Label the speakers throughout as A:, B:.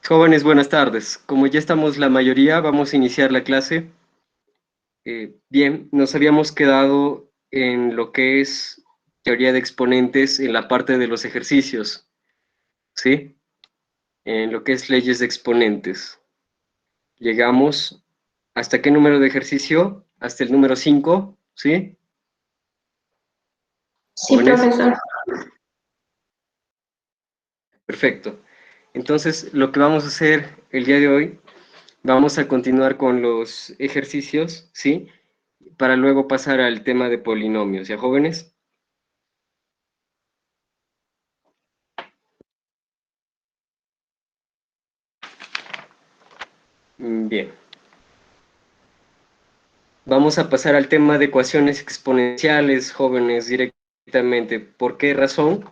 A: Jóvenes, buenas tardes. Como ya estamos la mayoría, vamos a iniciar la clase. Bien, nos habíamos quedado en lo que es teoría de exponentes en la parte de los ejercicios, ¿sí? En lo que es leyes de exponentes. Llegamos, ¿hasta qué número de ejercicio? Hasta el número 5, ¿sí?
B: Sí,
A: Jóvenes,
B: profesor.
A: perfecto. Entonces, lo que vamos a hacer el día de hoy, vamos a continuar con los ejercicios, ¿sí? Para luego pasar al tema de polinomios, ¿ya, jóvenes? Bien. Vamos a pasar al tema de ecuaciones exponenciales, jóvenes, directamente. ¿Por qué razón?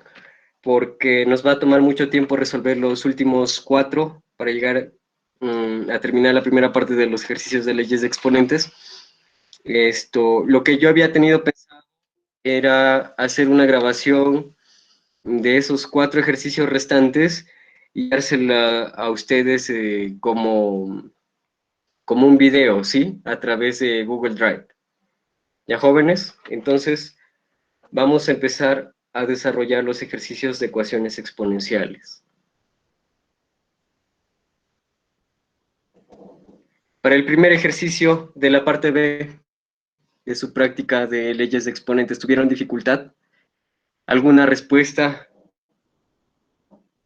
A: Porque nos va a tomar mucho tiempo resolver los últimos 4 para llegar a terminar la primera parte de los ejercicios de leyes de exponentes. Lo que yo había tenido pensado era hacer una grabación de esos 4 ejercicios restantes y dársela a ustedes como un video, ¿sí? A través de Google Drive. ¿Ya, jóvenes? Entonces, vamos a empezar a desarrollar los ejercicios de ecuaciones exponenciales. Para el primer ejercicio de la parte B de su práctica de leyes de exponentes, ¿tuvieron dificultad? ¿Alguna respuesta,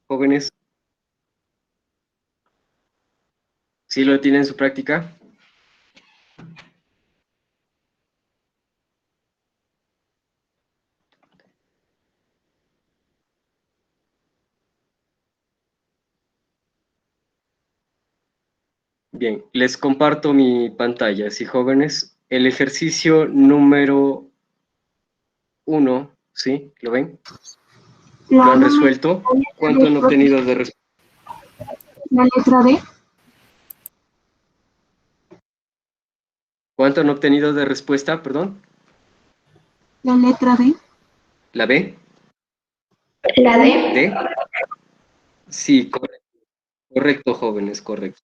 A: jóvenes? ¿Sí lo tienen en su práctica? Bien, les comparto mi pantalla, ¿sí, jóvenes? El ejercicio número 1, ¿sí? ¿Lo ven? ¿Lo han resuelto? ¿Cuánto han obtenido de respuesta?
B: La letra D.
A: ¿Cuánto han obtenido de respuesta, perdón?
B: La letra D.
A: ¿La B?
B: La D.
A: ¿D? Sí, correcto, jóvenes, correcto.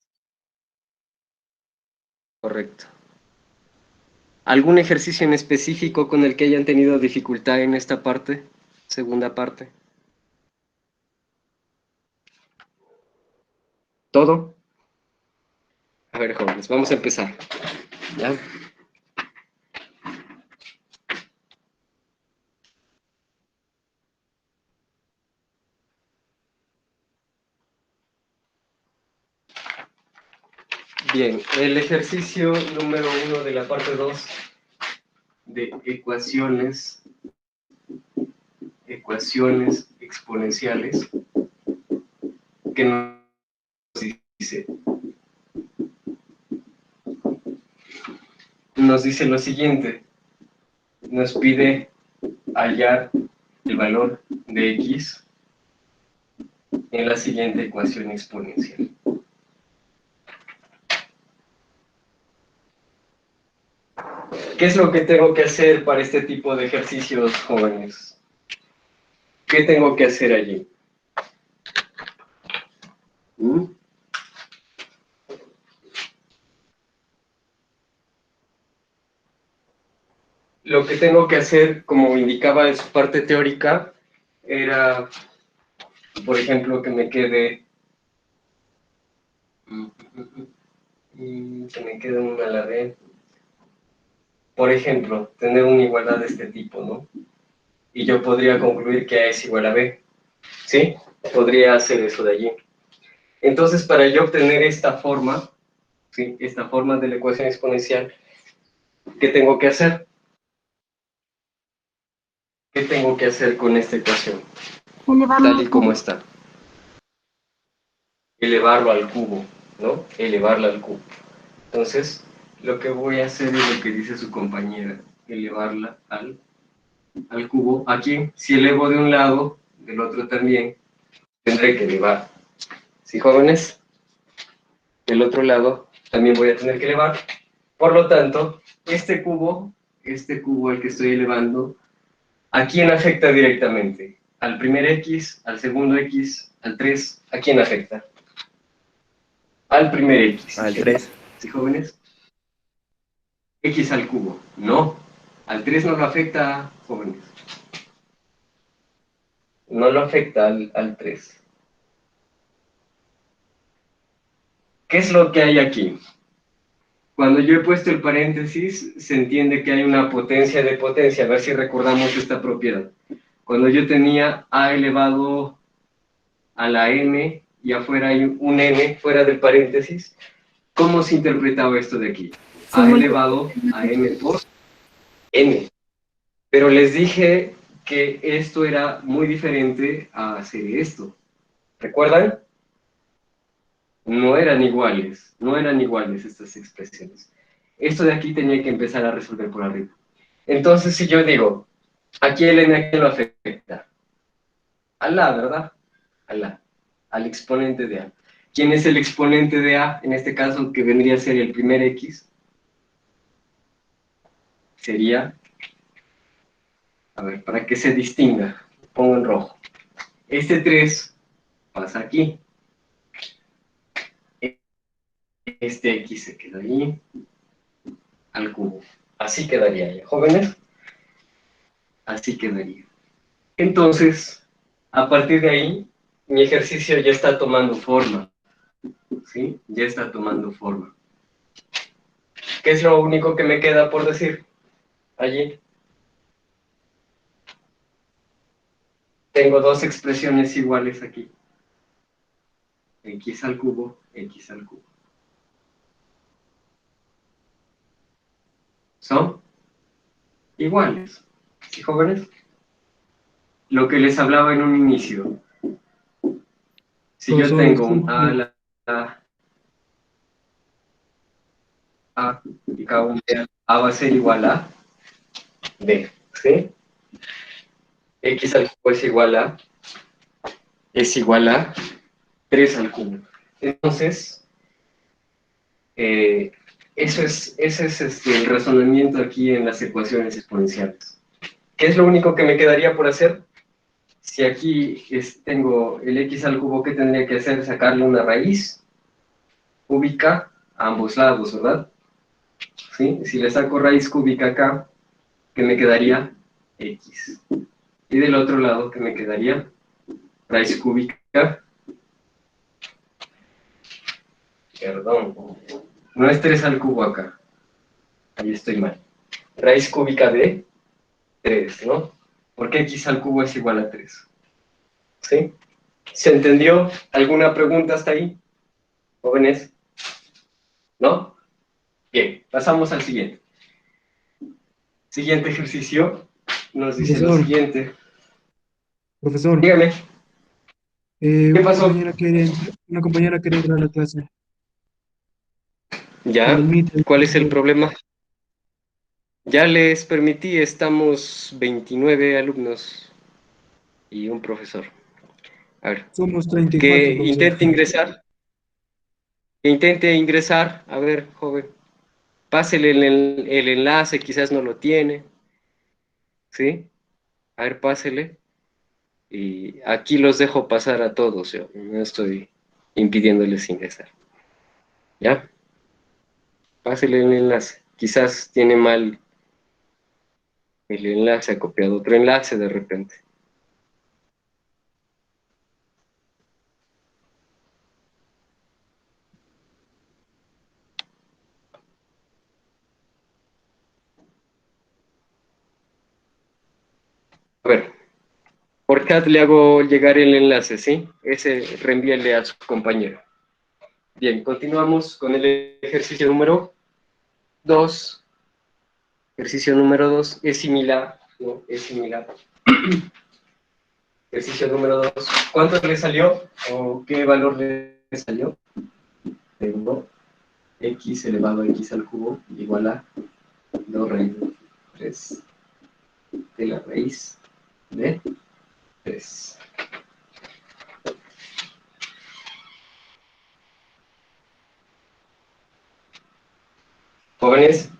A: Correcto. ¿Algún ejercicio en específico con el que hayan tenido dificultad en esta parte? Segunda parte. ¿Todo? A ver, jóvenes, vamos a empezar. ¿Ya? Bien, el ejercicio número 1 de la parte 2 de ecuaciones exponenciales, que nos dice, lo siguiente, nos pide hallar el valor de x en la siguiente ecuación exponencial. ¿Qué es lo que tengo que hacer para este tipo de ejercicios, jóvenes? ¿Qué tengo que hacer allí? ¿Mm? Lo que tengo que hacer, como indicaba en su parte teórica, era, por ejemplo, que me quede una a la B. Por ejemplo, tener una igualdad de este tipo, ¿no? Y yo podría concluir que A es igual a B. ¿Sí? Podría hacer eso de allí. Entonces, para yo obtener esta forma, ¿sí? Esta forma de la ecuación exponencial, ¿qué tengo que hacer? ¿Qué tengo que hacer con esta ecuación?
B: Elevarlo
A: Tal
B: al
A: y como
B: cubo.
A: está. Elevarlo al cubo, ¿no? Elevarla al cubo. Entonces, lo que voy a hacer es lo que dice su compañera, elevarla al cubo. Aquí, si elevo de un lado, del otro también, tendré que elevar. ¿Sí, jóvenes? Del otro lado, también voy a tener que elevar. Por lo tanto, este cubo al que estoy elevando, ¿a quién afecta directamente? ¿Al primer X, al segundo X, al 3? ¿A quién afecta? al primer X.
C: Al 3.
A: ¿Sí, jóvenes? X al cubo. No. Al 3 no lo afecta, jóvenes. No lo afecta al 3. ¿Qué es lo que hay aquí? Cuando yo he puesto el paréntesis, se entiende que hay una potencia de potencia. A ver si recordamos esta propiedad. Cuando yo tenía a elevado a la m y afuera hay un n fuera del paréntesis, ¿cómo se interpretaba esto de aquí? A elevado a m por n. Pero les dije que esto era muy diferente a hacer esto. ¿Recuerdan? No eran iguales estas expresiones. Esto de aquí tenía que empezar a resolver por arriba. Entonces, si yo digo, aquí el n, ¿a quién lo afecta? A la, ¿verdad? A la, al exponente de a. ¿Quién es el exponente de a? En este caso, que vendría a ser el primer x, sería, a ver, para que se distinga, pongo en rojo. Este 3 pasa aquí. Este x se queda ahí, al cubo. Así quedaría ya, jóvenes. Así quedaría. Entonces, a partir de ahí, mi ejercicio ya está tomando forma. ¿Sí? Ya está tomando forma. ¿Qué es lo único que me queda por decir? Allí. Tengo dos expresiones iguales aquí. X al cubo, X al cubo. Son iguales. ¿Sí, jóvenes? Lo que les hablaba en un inicio. Si yo tengo un A a y cada un B, A va a ser igual a B. ¿Sí? X al cubo es igual a 3 al cubo. Entonces, ese es el razonamiento aquí en las ecuaciones exponenciales. ¿Qué es lo único que me quedaría por hacer? Si aquí tengo el x al cubo, ¿qué tendría que hacer? Sacarle una raíz cúbica a ambos lados, ¿verdad? ¿Sí? Si le saco raíz cúbica acá, ¿qué me quedaría? X. Y del otro lado, ¿qué me quedaría? Raíz cúbica, perdón, no es 3 al cubo acá, ahí estoy mal. Raíz cúbica de 3, ¿no? Porque x al cubo es igual a 3. ¿Sí? ¿Se entendió? ¿Alguna pregunta hasta ahí, jóvenes? ¿No? Bien, pasamos al siguiente. Siguiente ejercicio nos dice lo
D: Profesor.
A: siguiente.
D: Profesor,
A: Dígame, ¿qué pasó?
D: una compañera quiere entrar a la clase.
A: ¿Ya?
D: Permite,
A: ¿Cuál
D: por
A: es el
D: favor.
A: problema? Ya les permití, estamos 29 alumnos y un profesor. A ver,
D: Somos
A: que
D: 34, profesor.
A: intente ingresar. Que intente ingresar. A ver, joven. Pásele el enlace, quizás no lo tiene. ¿Sí? A ver, pásele. Y aquí los dejo pasar a todos, yo no estoy impidiéndoles ingresar. ¿Ya? Pásele el enlace. Quizás tiene mal el enlace, ha copiado otro enlace de repente. A ver, por chat le hago llegar el enlace, ¿sí? Ese reenvíele a su compañero. Bien, continuamos con el ejercicio número 2. Ejercicio número 2 es similar, ¿no? Es similar. Ejercicio número 2. ¿Cuánto le salió? ¿O qué valor le salió? Tengo x elevado a x al cubo igual a 2 raíz de 3 de la raíz de 3. Jóvenes,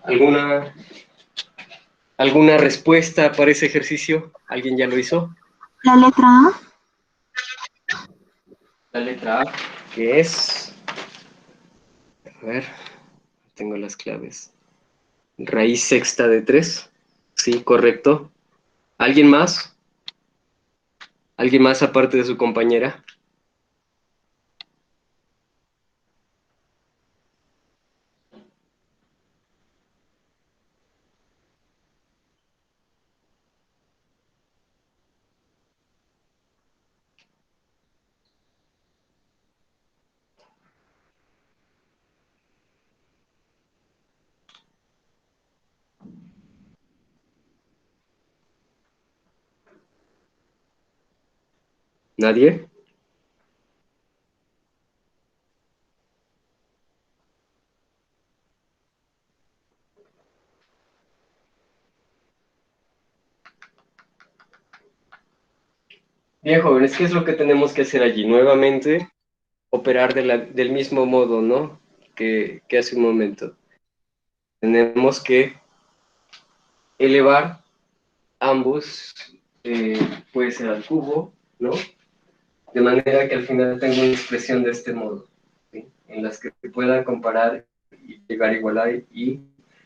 A: ¿alguna respuesta para ese ejercicio? ¿Alguien ya lo hizo?
B: La letra A.
A: La letra A, que es A ver, tengo las claves. Raíz sexta de 3. Sí, correcto. ¿Alguien más? ¿Alguien más aparte de su compañera? ¿Nadie? Bien, jóvenes, ¿qué es lo que tenemos que hacer allí? Nuevamente, operar del mismo modo, ¿no? Que hace un momento. Tenemos que elevar ambos, puede ser al cubo, ¿no? De manera que al final tengo una expresión de este modo, ¿sí? En las que se pueda comparar y llegar a igualar y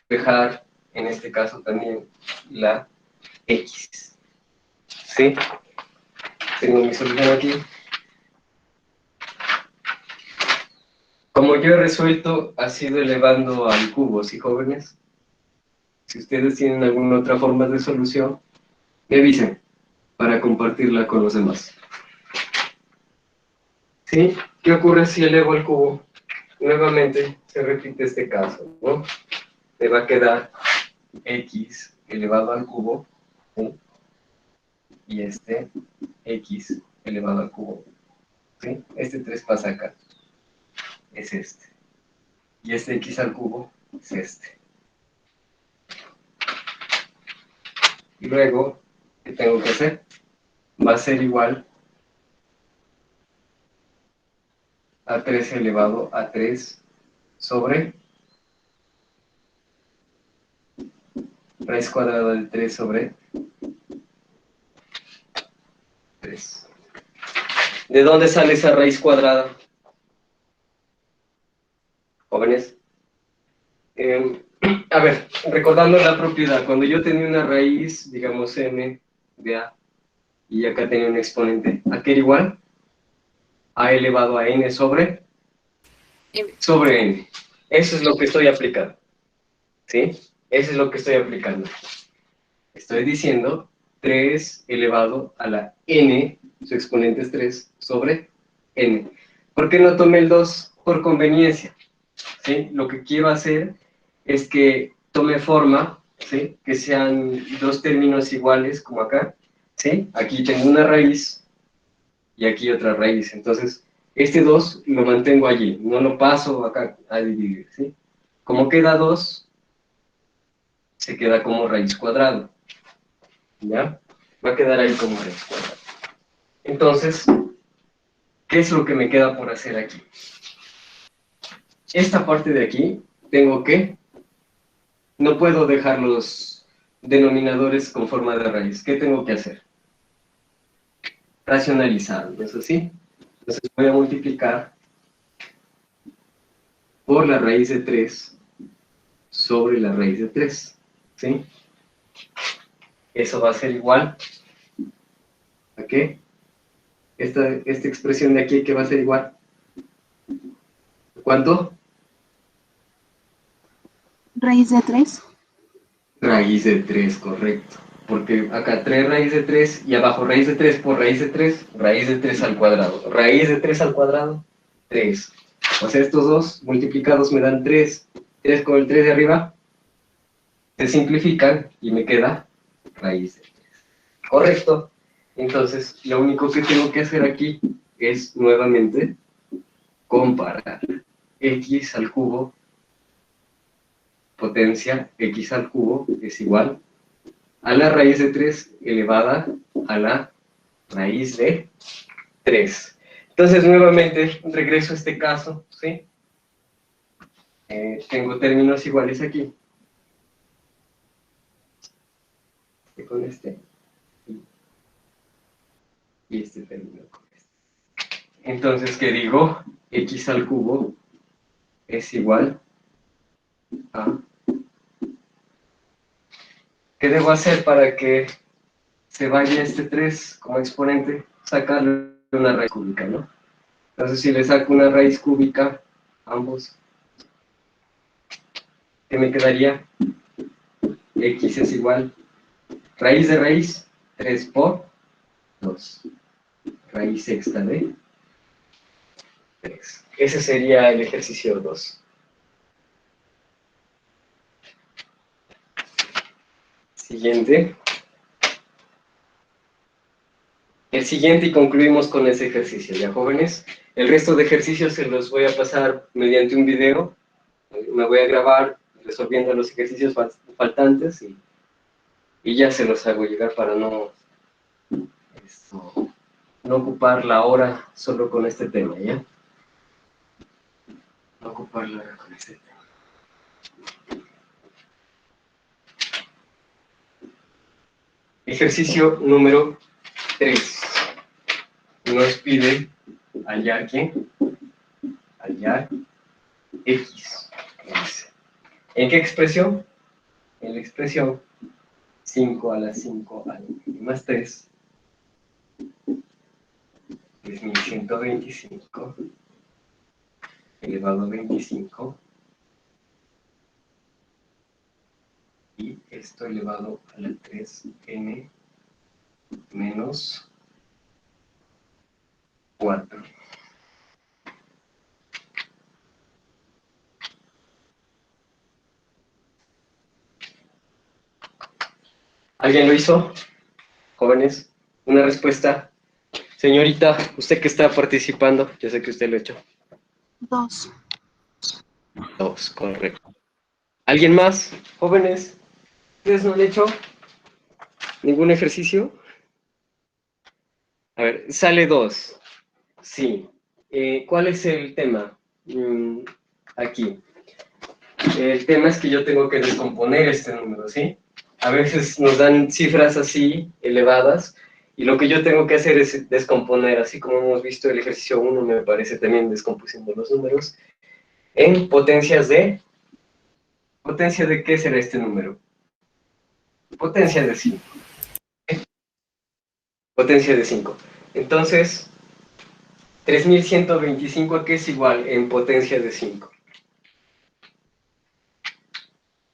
A: dejar, en este caso también, la X, ¿sí? Tengo mi solución aquí. Como yo he resuelto, ha sido elevando al cubo, ¿sí, jóvenes? Si ustedes tienen alguna otra forma de solución, me avisen para compartirla con los demás. ¿Sí? ¿Qué ocurre si elevo al cubo? Nuevamente se repite este caso, ¿no? Me va a quedar x elevado al cubo, ¿sí? Y este x elevado al cubo, ¿sí? Este 3 pasa acá, es este. Y este x al cubo es este. Y luego, ¿qué tengo que hacer? Va a ser igual a 3 elevado a 3 sobre raíz cuadrada de 3 sobre 3. ¿De dónde sale esa raíz cuadrada, jóvenes? A ver, recordando la propiedad, cuando yo tenía una raíz, digamos m de a, y acá tenía un exponente, ¿a qué era igual? A elevado a n sobre n. Eso es lo que estoy aplicando, ¿sí? Eso es lo que estoy aplicando. Estoy diciendo 3 elevado a la n, su exponente es 3, sobre n. ¿Por qué no tomé el 2? Por conveniencia, ¿sí? Lo que quiero hacer es que tome forma, ¿sí? Que sean dos términos iguales, como acá, ¿sí? Aquí tengo una raíz y aquí otra raíz. Entonces, este 2 lo mantengo allí, no lo paso acá a dividir, ¿sí? Como queda 2, se queda como raíz cuadrada, ¿ya? Va a quedar ahí como raíz cuadrada. Entonces, ¿qué es lo que me queda por hacer aquí? Esta parte de aquí, tengo que, no puedo dejar los denominadores con forma de raíz. ¿Qué tengo que hacer? Racionalizarlo, ¿eso sí? Entonces voy a multiplicar por la raíz de 3 sobre la raíz de 3, ¿sí? Eso va a ser igual a qué? Esta expresión de aquí, ¿qué va a ser igual? ¿Cuánto?
B: Raíz de 3.
A: Raíz de 3, correcto. Porque acá 3 raíz de 3 y abajo raíz de 3 por raíz de 3 al cuadrado. Raíz de 3 al cuadrado, 3. O sea, estos dos multiplicados me dan 3. 3 con el 3 de arriba se simplifican y me queda raíz de 3. Correcto. Entonces, lo único que tengo que hacer aquí es nuevamente comparar x al cubo, potencia x al cubo es igual a la raíz de 3 elevada a la raíz de 3. Entonces, nuevamente, regreso a este caso, ¿sí? Tengo términos iguales aquí. Con este. Y este término con este. Entonces, ¿qué digo? X al cubo es igual a... ¿Qué debo hacer para que se vaya este 3 como exponente? Sacarle una raíz cúbica, ¿no? Entonces, si le saco una raíz cúbica a ambos, ¿qué me quedaría? X es igual, raíz de raíz, 3 por 2. Raíz sexta de 3. Ese sería el ejercicio 2. Siguiente. El siguiente y concluimos con ese ejercicio, ¿ya, jóvenes? El resto de ejercicios se los voy a pasar mediante un video. Me voy a grabar resolviendo los ejercicios faltantes y ya se los hago llegar para no ocupar la hora solo con este tema, ¿ya? No ocupar la hora con este tema. Ejercicio número 3. Nos pide hallar ¿qué? Hallar X. ¿En qué expresión? En la expresión 5 a la 5 a la n más 3 es 1125 elevado a 25 y esto elevado a la 3n menos 4. ¿Alguien lo hizo? Jóvenes, una respuesta. Señorita, usted que está participando, yo sé que usted lo ha hecho.
B: 2.
A: 2, correcto. ¿Alguien más? Jóvenes, ¿ustedes no han hecho ningún ejercicio? A ver, sale 2. Sí. ¿Cuál es el tema? Aquí. El tema es que yo tengo que descomponer este número, ¿sí? A veces nos dan cifras así, elevadas, y lo que yo tengo que hacer es descomponer, así como hemos visto el ejercicio 1, me parece también descompusiendo los números, en potencias de... ¿Potencia de qué será este número? Potencia de 5. Potencia de 5. Entonces, 3125 ¿a qué es igual en potencia de 5?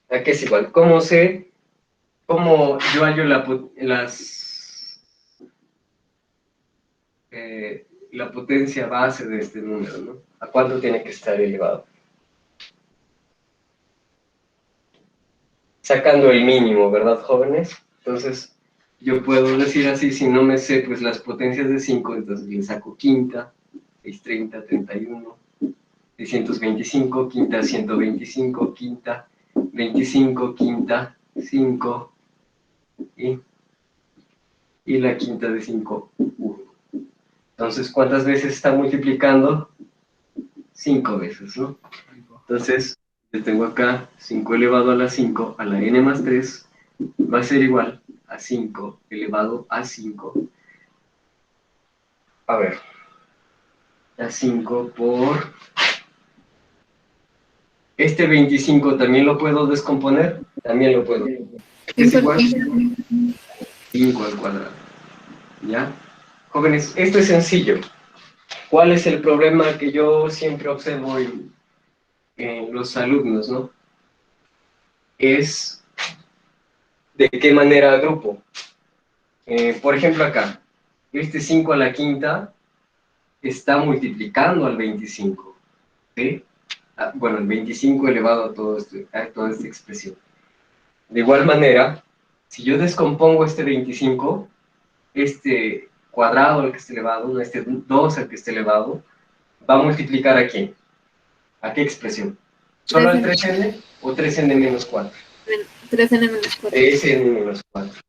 A: ¿A qué es igual? ¿Cómo yo hallo la potencia base de este número, ¿no? ¿A cuánto tiene que estar elevado? Sacando el mínimo, ¿verdad, jóvenes? Entonces, yo puedo decir así, si no me sé pues las potencias de 5, entonces le saco quinta, 630, 31, 625, quinta, 125, quinta, 25, quinta, 5, y la quinta de 5, 1. Entonces, ¿cuántas veces está multiplicando? 5 veces, ¿no? Entonces, yo tengo acá 5 elevado a la 5 a la n más 3 va a ser igual a 5 elevado a 5. A ver, a 5 por... Este 25 también lo puedo descomponer, también lo puedo. Es igual a 5 al cuadrado. ¿Ya? Jóvenes, esto es sencillo. ¿Cuál es el problema que yo siempre observo en los alumnos, no? Es de qué manera agrupo. Por ejemplo acá, este 5 a la quinta está multiplicando al 25, ¿sí? Bueno, el 25 elevado a toda esta expresión. De igual manera, si yo descompongo este 25, este cuadrado al que esté elevado, no, este 2 al que esté elevado, ¿va a multiplicar a quién? ¿A qué expresión? ¿Solo al 3n o 3n menos 4?
B: 3n menos 4.
A: 3n menos 4.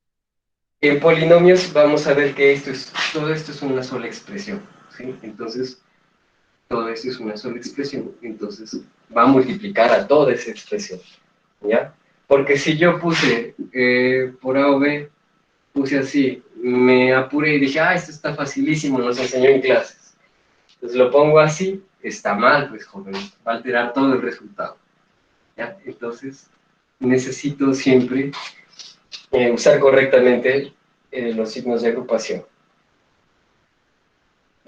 A: En polinomios vamos a ver que todo esto es una sola expresión, ¿sí? Entonces, todo esto es una sola expresión, entonces va a multiplicar a toda esa expresión, ¿ya? Porque si yo puse por A o B, puse así, me apuré y dije, esto está facilísimo, nos enseñó en clases. Entonces lo pongo así, está mal, pues joven, va a alterar todo el resultado. ¿Ya? Entonces necesito siempre usar correctamente los signos de agrupación.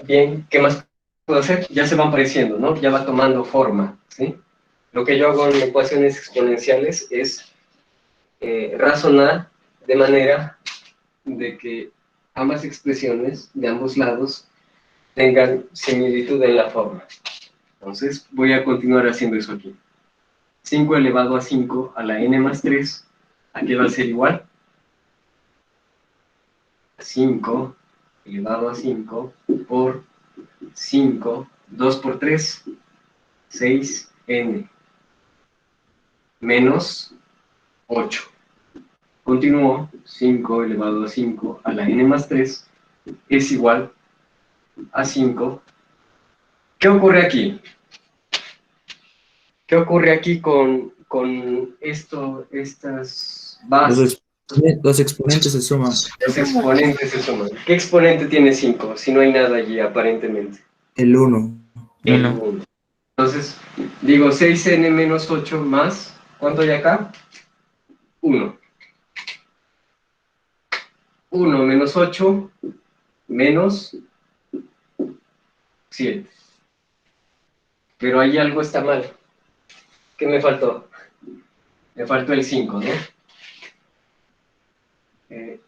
A: Bien, ¿qué más puedo hacer? Ya se van pareciendo, ¿no? Ya va tomando forma, ¿sí? Lo que yo hago en ecuaciones exponenciales es razonar de manera de que ambas expresiones de ambos lados tengan similitud en la forma. Entonces, voy a continuar haciendo eso aquí. 5 elevado a 5 a la n más 3, ¿a qué va a ser igual? 5 elevado a 5 por 5, 2 por 3, 6n, menos 8. Continúo, 5 elevado a 5 a la n más 3 es igual a 5. ¿Qué ocurre aquí? ¿Qué ocurre aquí con estas bases?
C: Los exponentes se suman.
A: Los exponentes se suman. ¿Qué exponente tiene 5? Si no hay nada allí, aparentemente.
C: El 1.
A: El 1. Entonces, digo 6n menos 8 más, ¿cuánto hay acá? 1. 1 menos 8 menos 7. Pero ahí algo está mal. ¿Qué me faltó? Me faltó el 5, ¿no?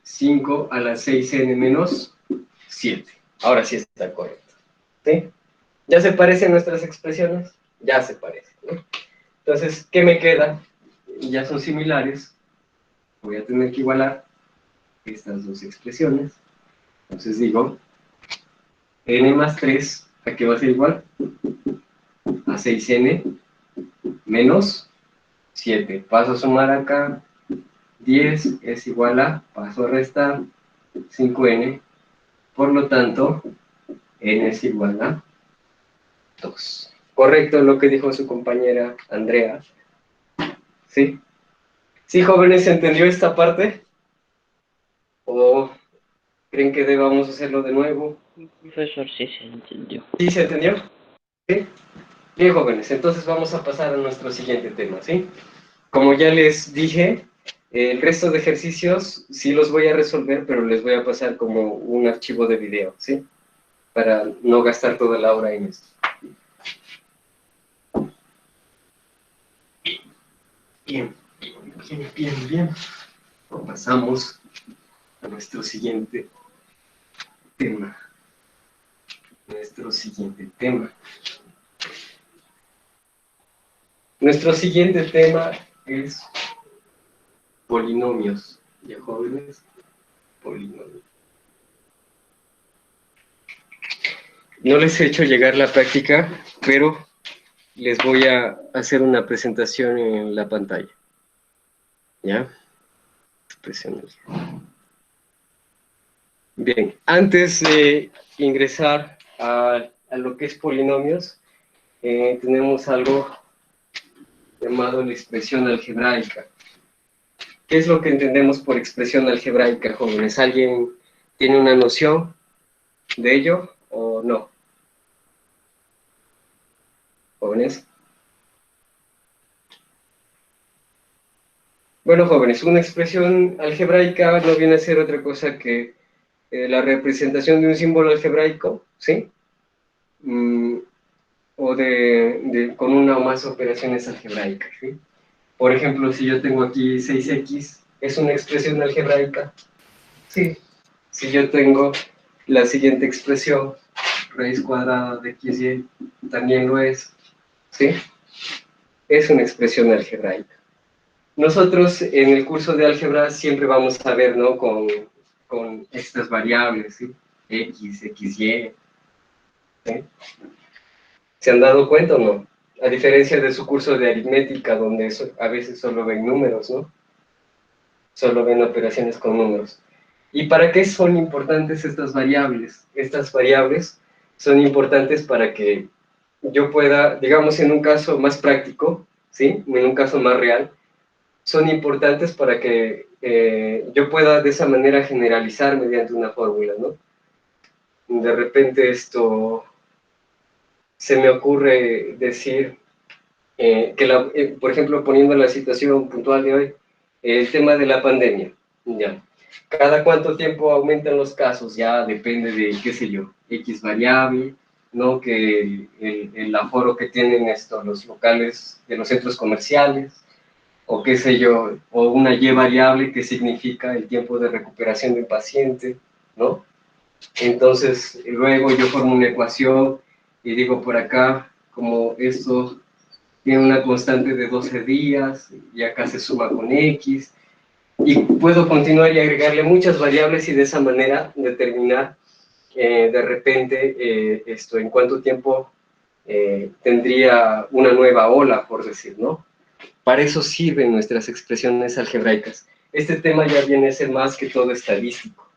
A: 5 a la 6n menos 7. Ahora sí está correcto. ¿Sí? ¿Ya se parecen nuestras expresiones? Ya se parecen, ¿no? Entonces, ¿qué me queda? Ya son similares. Voy a tener que igualar estas dos expresiones. Entonces digo, n más 3, ¿a qué va a ser igual? A 6n menos 7. Paso a sumar acá. 10 es igual a, paso a restar, 5n. Por lo tanto, n es igual a 2. Correcto lo que dijo su compañera Andrea. ¿Sí? ¿Sí, jóvenes, se entendió esta parte? ¿O creen que debamos hacerlo de nuevo?
E: Profesor, sí se entendió.
A: ¿Sí se entendió? ¿Sí? Bien, jóvenes, entonces vamos a pasar a nuestro siguiente tema, ¿sí? Como ya les dije, el resto de ejercicios sí los voy a resolver, pero les voy a pasar como un archivo de video, ¿sí? Para no gastar toda la hora en esto. Bien, bien, bien, bien. Pasamos a nuestro siguiente tema. Nuestro siguiente tema es polinomios. ¿Ya, jóvenes? Polinomios. No les he hecho llegar la práctica, pero les voy a hacer una presentación en la pantalla. ¿Ya? Expresiones. Bien, antes de ingresar a lo que es polinomios, tenemos algo llamado la expresión algebraica. ¿Qué es lo que entendemos por expresión algebraica, jóvenes? ¿Alguien tiene una noción de ello o no? ¿Jóvenes? Bueno, jóvenes, una expresión algebraica no viene a ser otra cosa que la representación de un símbolo algebraico, ¿sí? O con una o más operaciones algebraicas, ¿sí? Por ejemplo, si yo tengo aquí 6x, ¿es una expresión algebraica? Sí. Si yo tengo la siguiente expresión, raíz cuadrada de xy, también lo es, ¿sí? Es una expresión algebraica. Nosotros en el curso de álgebra siempre vamos a ver, ¿no? Con estas variables, ¿sí? X, XY, ¿sí? ¿Se han dado cuenta o no? A diferencia de su curso de aritmética, donde a veces solo ven números, ¿no? Solo ven operaciones con números. ¿Y para qué son importantes estas variables? Estas variables son importantes para que yo pueda, digamos en un caso más práctico, ¿sí? En un caso más real, son importantes para que yo pueda de esa manera generalizar mediante una fórmula, ¿no? De repente esto, se me ocurre decir por ejemplo, poniendo la situación puntual de hoy, el tema de la pandemia, ya. ¿Cada cuánto tiempo aumentan los casos? Ya depende de, qué sé yo, X variable, ¿no? Que el aforo que tienen los locales de los centros comerciales, o qué sé yo, o una Y variable que significa el tiempo de recuperación del paciente, ¿no? Entonces, luego yo formo una ecuación y digo por acá, como esto tiene una constante de 12 días, y acá se suma con X, y puedo continuar y agregarle muchas variables y de esa manera determinar de repente en cuánto tiempo tendría una nueva ola, por decir, ¿no? Para eso sirven nuestras expresiones algebraicas. Este tema ya viene a ser más que todo estadístico,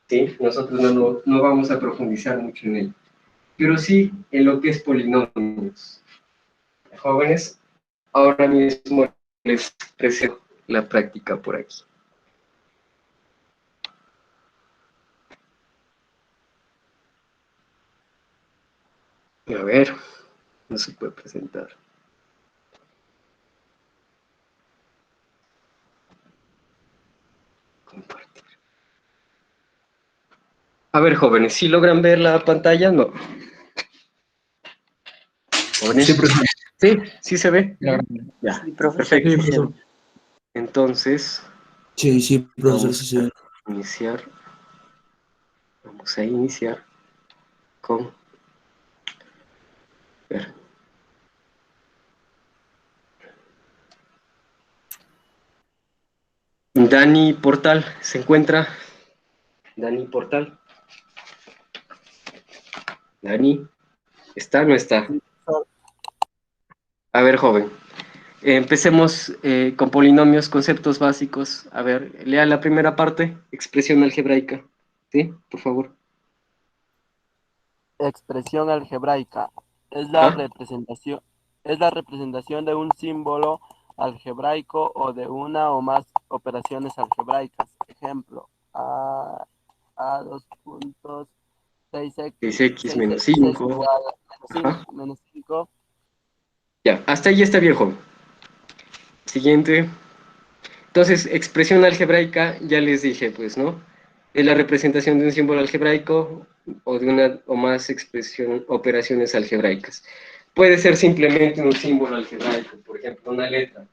A: ¿sí? Nosotros no vamos a profundizar mucho en ello, pero sí en lo que es polinomios. Jóvenes, ahora mismo les presento la práctica por aquí. A ver, no se puede presentar. Compartir. A ver, jóvenes, ¿sí logran ver la pantalla? No. ¿Jóvenes?
C: Sí, profesor.
A: Sí, sí se ve.
E: Ya.
A: Sí, perfecto.
D: Sí, profesor.
A: Entonces,
C: Sí, sí, profesor,
A: vamos
C: sí, sí.
A: a iniciar. Vamos a iniciar con... A ver. Dani Portal, ¿se encuentra? Dani Portal. Dani, ¿está o no está? A ver, joven. Empecemos con polinomios, conceptos básicos. A ver, lea la primera parte, expresión algebraica. ¿Sí? Por favor.
F: Expresión algebraica
A: Ajá.
F: es la representación de un símbolo algebraico o de una o más operaciones algebraicas. Ejemplo, a 2 puntos
A: 6x menos
F: 6
A: 5.
F: igual a
A: Ajá.
F: menos 5.
A: Ya, hasta ahí está bien, joven. Siguiente. Entonces, expresión algebraica, ya les dije, pues, ¿no? Es la representación de un símbolo algebraico o de una o más operaciones algebraicas. Puede ser simplemente un símbolo algebraico, por ejemplo, una letra.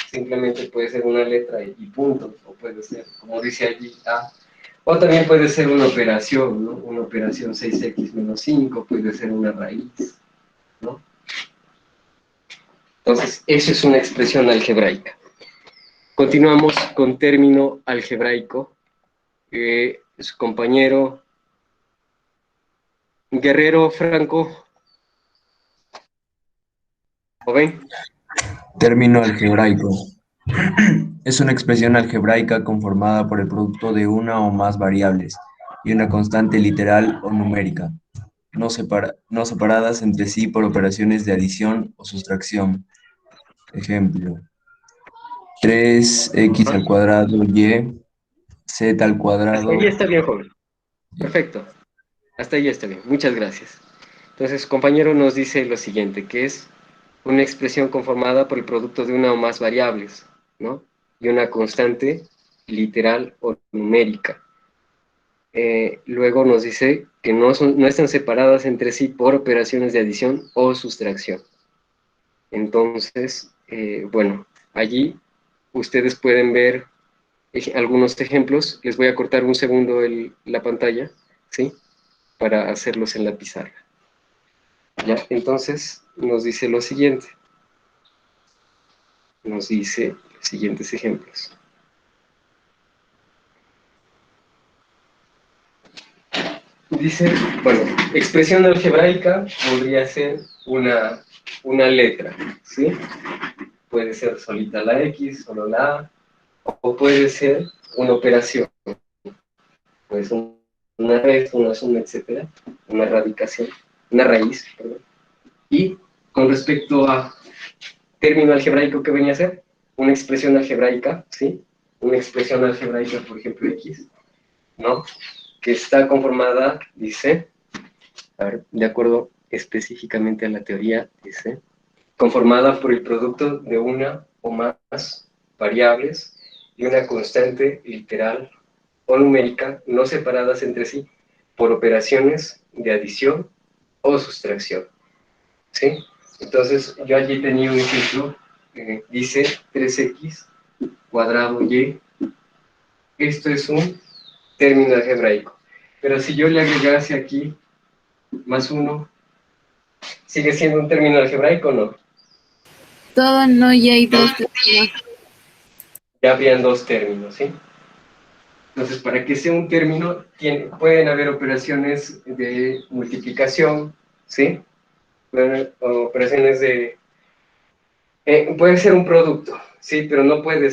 A: Simplemente puede ser una letra y punto, o puede ser, como dice allí, A. O también puede ser una operación, ¿no? Una operación 6x menos 5, puede ser una raíz, ¿no? Entonces, eso es una expresión algebraica. Continuamos con término algebraico. Su compañero Guerrero Franco, ¿joven?
C: Término algebraico. Es una expresión algebraica conformada por el producto de una o más variables y una constante literal o numérica, no separadas entre sí por operaciones de adición o sustracción. Ejemplo, 3x al cuadrado y z al
A: Hasta
C: cuadrado.
A: ahí está bien, joven. Perfecto. Hasta ahí está bien. Muchas gracias. Entonces, compañero nos dice lo siguiente, que es una expresión conformada por el producto de una o más variables, ¿no? Y una constante literal o numérica. Luego nos dice que no están separadas entre sí por operaciones de adición o sustracción. Entonces, bueno, allí ustedes pueden ver algunos ejemplos. Les voy a cortar un segundo la pantalla, ¿sí? Para hacerlos en la pizarra. ¿Ya? Entonces, nos dice lo siguiente. Nos dice los siguientes ejemplos. Dice, bueno, expresión algebraica podría ser una letra, ¿sí? Puede ser solita la X, solo la A, o puede ser una operación, pues una resta, una suma, etcétera, una radicación, una raíz, perdón. Y con respecto a término algebraico, ¿qué venía a ser? Una expresión algebraica, ¿sí? Una expresión algebraica, por ejemplo, X, ¿no? Que está conformada, dice, a ver, de acuerdo específicamente a la teoría, dice, conformada por el producto de una o más variables y una constante literal o numérica no separadas entre sí por operaciones de adición o sustracción, ¿sí? Entonces, yo allí tenía un ejemplo, dice 3x cuadrado y, esto es un término algebraico, pero si yo le agregase aquí más 1, ¿sigue siendo un término algebraico o no?
B: Todo no y hay dos términos.
A: Ya habrían dos términos, ¿sí? Entonces, para que sea un término, pueden haber operaciones de multiplicación, ¿sí? Pueden haber operaciones de... puede ser un producto, ¿sí? Pero no puede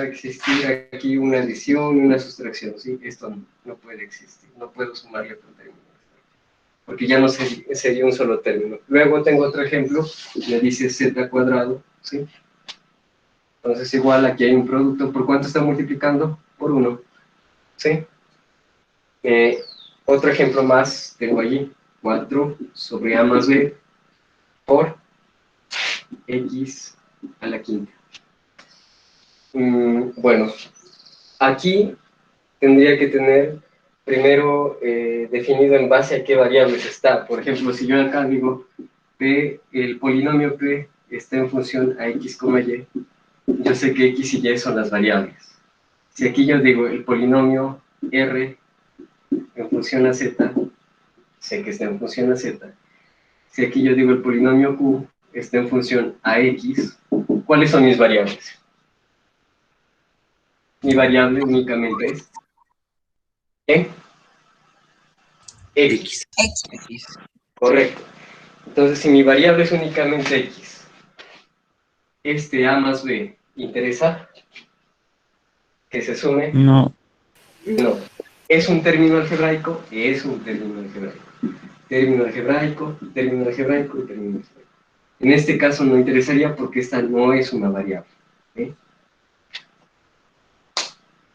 A: existir aquí una adición y una sustracción, ¿sí? Esto no puede existir, no puedo sumarle otro término, porque ya no sería un solo término. Luego tengo otro ejemplo, me dice z cuadrado, ¿sí? Entonces igual aquí hay un producto, ¿por cuánto está multiplicando? Por 1, ¿sí? Otro ejemplo más tengo allí, 4 sobre a más b por x a la quinta. Bueno, aquí tendría que tener primero definido en base a qué variables está. Por ejemplo, si yo acá digo p, el polinomio p está en función a x, y, yo sé que x y y son las variables. Si aquí yo digo el polinomio r en función a z, sé que está en función a z. Si aquí yo digo el polinomio q está en función a x, ¿cuáles son mis variables? Mi variable únicamente es ¿qué? X. Correcto. Entonces, si mi variable es únicamente x, este a más b, ¿interesa que se sume?
E: No.
A: No. ¿Es un término algebraico? Es un término algebraico. Término algebraico, término algebraico y término algebraico. En este caso no interesaría porque esta no es una variable. ¿Sí?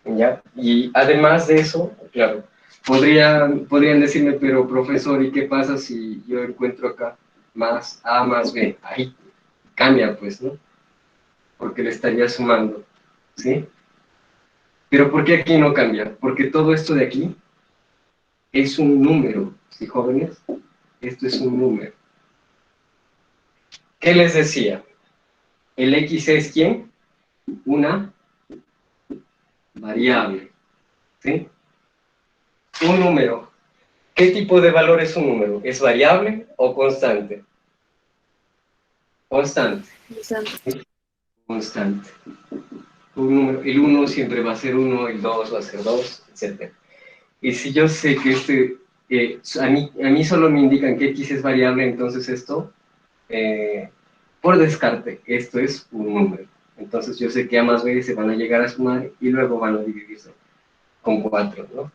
A: ¿Ya? Y además de eso, claro, podrían decirme, pero profesor, ¿y qué pasa si yo encuentro acá más A más B? Ahí cambia, pues, ¿no? Porque le estaría sumando, ¿sí? Pero ¿por qué aquí no cambia? Porque todo esto de aquí es un número, ¿sí, jóvenes? Esto es un número. ¿Qué les decía? El X es ¿quién? Una variable, ¿sí? Un número. ¿Qué tipo de valor es un número? ¿Es variable o constante? Constante. Constante. Un número, el 1 siempre va a ser 1, el 2 va a ser 2, etc. Y si yo sé que a mí solo me indican que x es variable, entonces esto, por descarte, esto es un número. Entonces yo sé que a más b se van a llegar a sumar y luego van a dividirse con 4, ¿no?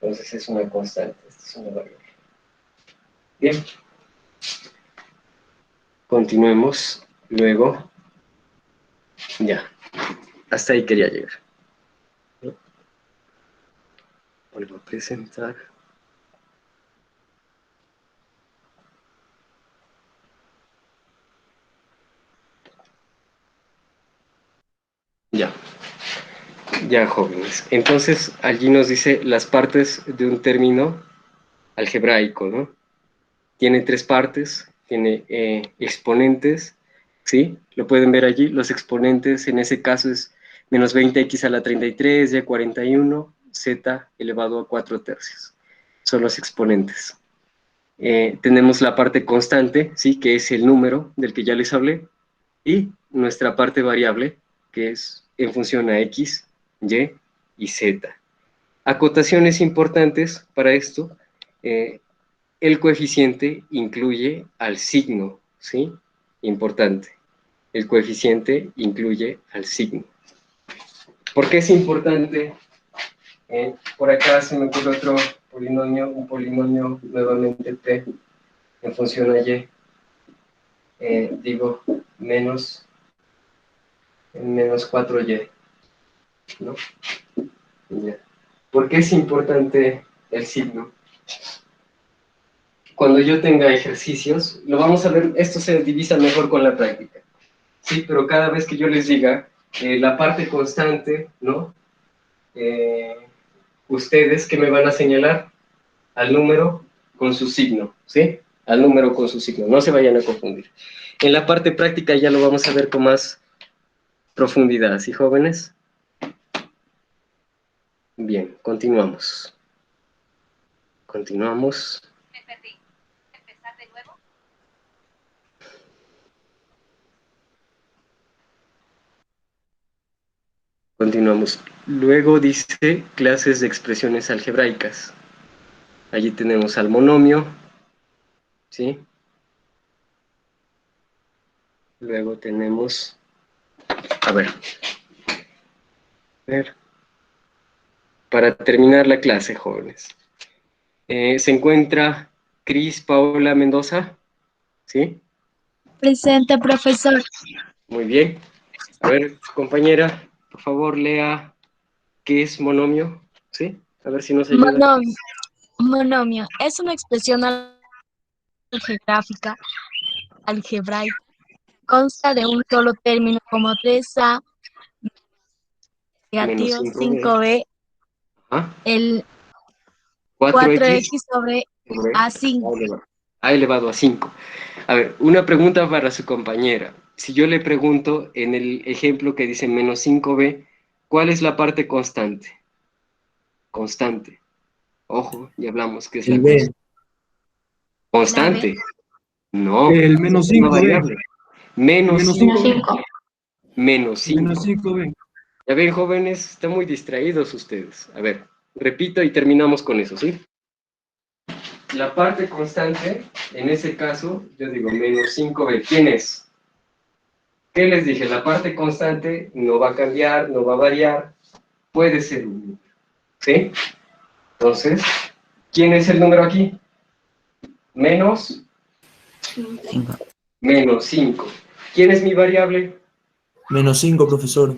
A: Entonces es una constante, esta es una variable. Bien. Continuemos. Luego, ya. Hasta ahí quería llegar. ¿No? Vuelvo a presentar. Ya. Ya, jóvenes. Entonces, allí nos dice las partes de un término algebraico, ¿no? Tiene tres partes, tiene exponentes, ¿sí? Lo pueden ver allí. Los exponentes en ese caso es menos 20x a la 33, y 41, z elevado a 4 tercios. Son los exponentes. Tenemos la parte constante, ¿sí? Que es el número del que ya les hablé, y nuestra parte variable, que es en función a x, y y z. Acotaciones importantes para esto. El coeficiente incluye al signo, ¿sí? Importante. El coeficiente incluye al signo. ¿Por qué es importante? Por acá se me ocurre otro polinomio, un polinomio nuevamente p en función a y. Digo, menos 4y, ¿no? Ya. ¿Por qué es importante el signo? cuando yo tenga ejercicios, lo vamos a ver, esto se divisa mejor con la práctica, ¿sí? Pero cada vez que yo les diga la parte constante, ¿no? Ustedes, ¿qué me van a señalar? Al número con su signo, ¿sí? Al número con su signo, no se vayan a confundir. En la parte práctica ya lo vamos a ver con más profundidad, ¿sí, jóvenes? Bien, continuamos. Continuamos.
G: Me perdí. ¿Empezar de nuevo?
A: Continuamos. Luego dice clases de expresiones algebraicas. Allí tenemos al monomio, ¿sí? Luego tenemos, a ver, para terminar la clase, jóvenes. Se encuentra Cris Paola Mendoza, ¿sí?
H: Presente, profesor.
A: Muy bien. A ver, compañera, por favor, lea qué es monomio, ¿sí? A ver si nos ayuda.
H: Monomio. Monomio es una expresión algebraica. Consta de un solo término como 3a negativo
A: Menos
H: 5b,
A: Ajá.
H: el
A: 4x
H: 4x sobre A5.
A: A elevado a 5. A ver, una pregunta para su compañera. Si yo le pregunto en el ejemplo que dice menos 5b, ¿cuál es la parte constante? Constante. Ojo, ya hablamos que es la
D: El B.
A: constante. No,
D: El menos
A: es una
D: 5B.
A: variable. Menos
D: Menos
A: 5.
D: 5.
A: Menos 5.
D: Menos 5B.
A: Ya ven, jóvenes, están muy distraídos ustedes. A ver, repito y terminamos con eso, ¿sí? La parte constante, en ese caso, yo digo menos 5b. ¿Quién es? ¿Qué les dije? La parte constante no va a cambiar, no va a variar, puede ser un número, ¿sí? Entonces, ¿quién es el número aquí? Menos 5. ¿Quién es mi variable?
D: Menos 5, profesor.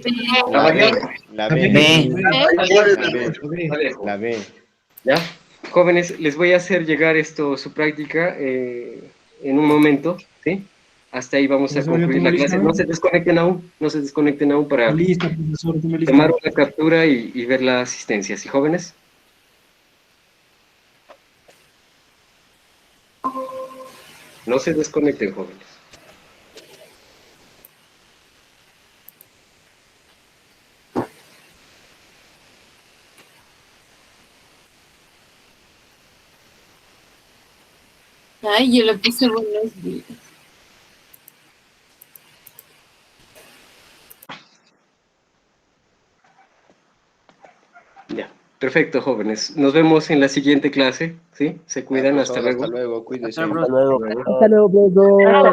A: La variable.
I: La
D: B.
I: B.
A: La
I: La B.
A: ¿Ya? Jóvenes, les voy a hacer llegar esto, su práctica, en un momento, ¿sí? Hasta ahí vamos a concluir la clase. No se desconecten aún para
D: Listo, profesor.
A: tomar una captura y ver la asistencia, ¿sí, jóvenes? No se desconecten, jóvenes.
B: Ay, yo le puse buenos días.
A: Ya, perfecto, jóvenes. Nos vemos en la siguiente clase, ¿sí? Se cuidan, hasta
I: Profesor,
A: luego.
I: hasta luego, cuídese.
F: Hasta luego.
D: Hasta luego, profesor.